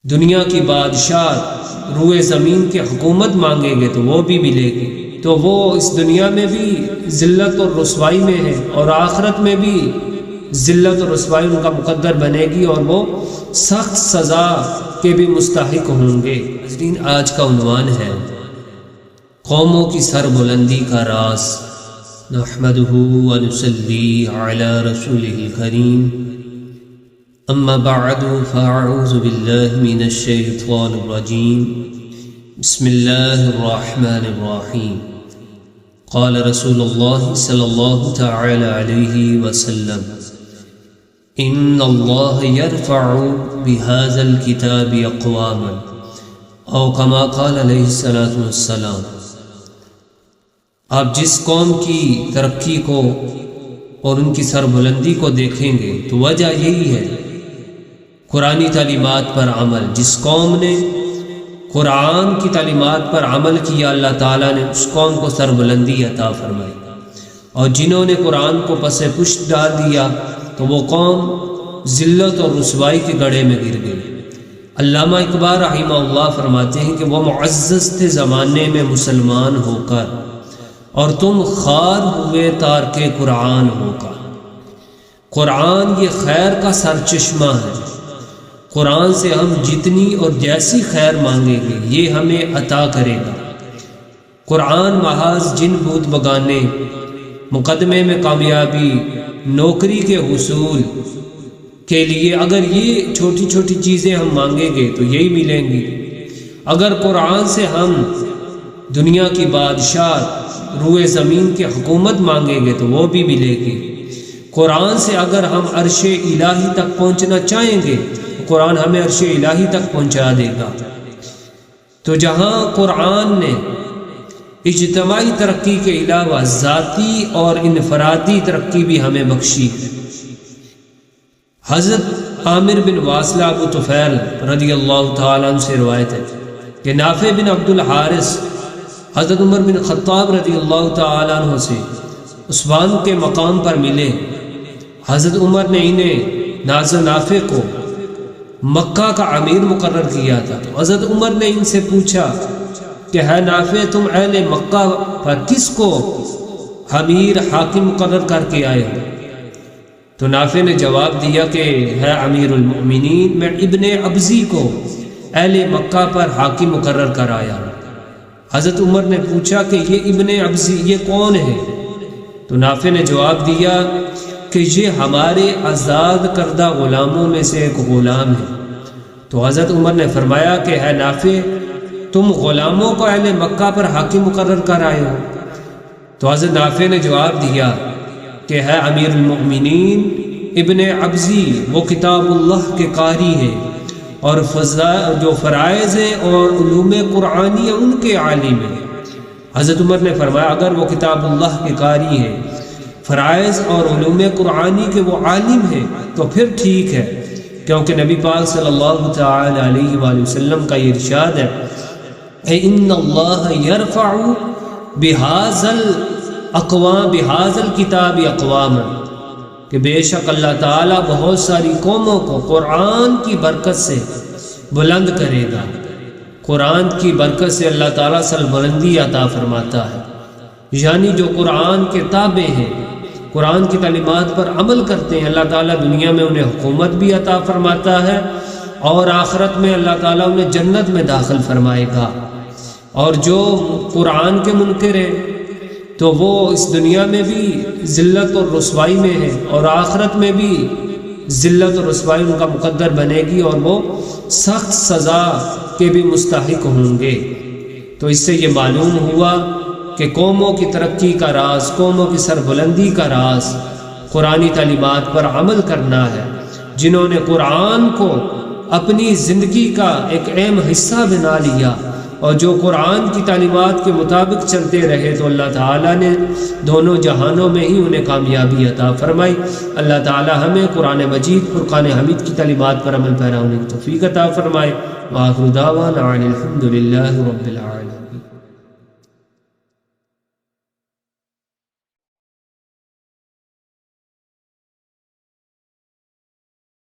دنیا کی بادشاہ روئے زمین کی حکومت مانگیں گے تو وہ بھی ملے گی، تو وہ اس دنیا میں بھی ذلت اور رسوائی میں ہے اور آخرت میں بھی ذلت اور رسوائی ان کا مقدر بنے گی اور وہ سخت سزا کے بھی مستحق ہوں گے۔ ناظرین، آج کا عنوان ہے قوموں کی سر بلندی کا راز۔ نحمدہ ونصلی علی رسولہ الکریم، اما بعد فاعوذ باللہ من الشیطان الرجیم، بسم اللہ الرحمن الرحیم۔ قال رسول اللہ صلی اللہ تعالی علیہ وسلم، ان اللہ یرفع بهذا الکتاب اقواما، او کما قال علیہ الصلاۃ والسلام۔ آپ جس قوم کی ترقی کو اور ان کی سربلندی کو دیکھیں گے تو وجہ یہی ہے قرآنی تعلیمات پر عمل۔ جس قوم نے قرآن کی تعلیمات پر عمل کیا، اللہ تعالیٰ نے اس قوم کو سربلندی عطا فرمائی، اور جنہوں نے قرآن کو پس پشت ڈال دیا تو وہ قوم ذلت اور رسوائی کے گڑھے میں گر گئی۔ علامہ اقبال رحمہ اللہ فرماتے ہیں کہ وہ معزز تھے زمانے میں مسلمان ہو کر، اور تم خوار ہوئے تارک قرآن ہو کر۔ قرآن یہ خیر کا سرچشمہ ہے، قرآن سے ہم جتنی اور جیسی خیر مانگیں گے یہ ہمیں عطا کرے گا۔ قرآن محض جن بت بگانے، مقدمے میں کامیابی، نوکری کے حصول کے لیے اگر یہ چھوٹی چھوٹی چیزیں ہم مانگیں گے تو یہی ملیں گی۔ اگر قرآن سے ہم دنیا کی بادشاہ روئے زمین کی حکومت مانگیں گے تو وہ بھی ملے گی۔ قرآن سے اگر ہم عرش الہی تک پہنچنا چاہیں گے تو قرآن ہمیں عرش الہی تک پہنچا دے گا۔ تو جہاں قرآن نے اجتماعی ترقی کے علاوہ ذاتی اور انفرادی ترقی بھی ہمیں بخشی ہے۔ حضرت عامر بن واصلہ ابو طفیل رضی اللہ تعالیٰ عنہ سے روایت ہے کہ نافع بن عبد الحارث حضرت عمر بن خطاب رضی اللہ تعالیٰ عنہ سے عثمان کے مقام پر ملے۔ حضرت عمر نے انہیں نافع کو مکہ کا امیر مقرر کیا تھا، تو حضرت عمر نے ان سے پوچھا کہ ہے نافع، تم اہل مکہ پر کس کو امیر حاکم مقرر کر کے آئے ہو؟ تو نافع نے جواب دیا کہ ہے امیر المؤمنین، میں ابن ابزی کو اہل مکہ پر حاکم مقرر کر آیا ہوں۔ حضرت عمر نے پوچھا کہ یہ ابن ابزی یہ کون ہے؟ تو نافع نے جواب دیا کہ یہ ہمارے آزاد کردہ غلاموں میں سے ایک غلام ہے۔ تو حضرت عمر نے فرمایا کہ ہے نافع، تم غلاموں کو اہل مکہ پر حاکم مقرر کر آئے ہو؟ تو حضرت نافع نے جواب دیا کہ ہے امیر المؤمنین، ابن ابزی وہ کتاب اللہ کے قاری ہے اور جو فرائض ہیں اور علوم قرآنی ہیں ان کے عالم ہیں۔ حضرت عمر نے فرمایا اگر وہ کتاب اللہ کے قاری ہے، فرائض اور علوم قرآنی کے وہ عالم ہیں تو پھر ٹھیک ہے، کیونکہ نبی پاک صلی اللہ تعالی علیہ وآلہ وسلم کا یہ ارشاد ہے ان اللہ یرفع بہذا الکتاب اقواما، کہ بے شک اللہ تعالیٰ بہت ساری قوموں کو قرآن کی برکت سے بلند کرے گا۔ قرآن کی برکت سے اللہ تعالیٰ سربلندی عطا فرماتا ہے، یعنی جو قرآن کے تابع ہیں، قرآن کی تعلیمات پر عمل کرتے ہیں، اللہ تعالیٰ دنیا میں انہیں حکومت بھی عطا فرماتا ہے اور آخرت میں اللہ تعالیٰ انہیں جنت میں داخل فرمائے گا۔ اور جو قرآن کے منکر ہیں تو وہ اس دنیا میں بھی ذلت اور رسوائی میں ہے اور آخرت میں بھی ذلت اور رسوائی ان کا مقدر بنے گی اور وہ سخت سزا کے بھی مستحق ہوں گے۔ تو اس سے یہ معلوم ہوا کہ قوموں کی ترقی کا راز، قوموں کی سربلندی کا راز قرآنی تعلیمات پر عمل کرنا ہے۔ جنہوں نے قرآن کو اپنی زندگی کا ایک اہم حصہ بنا لیا اور جو قرآن کی تعلیمات کے مطابق چلتے رہے تو اللہ تعالیٰ نے دونوں جہانوں میں ہی انہیں کامیابی عطا فرمائی۔ اللہ تعالیٰ ہمیں قرآن مجید فرقان حمید کی تعلیمات پر عمل پیرا ہونے کی توفیق عطا فرمائے۔ وآخر دعوانا الحمد للہ رب العالمین۔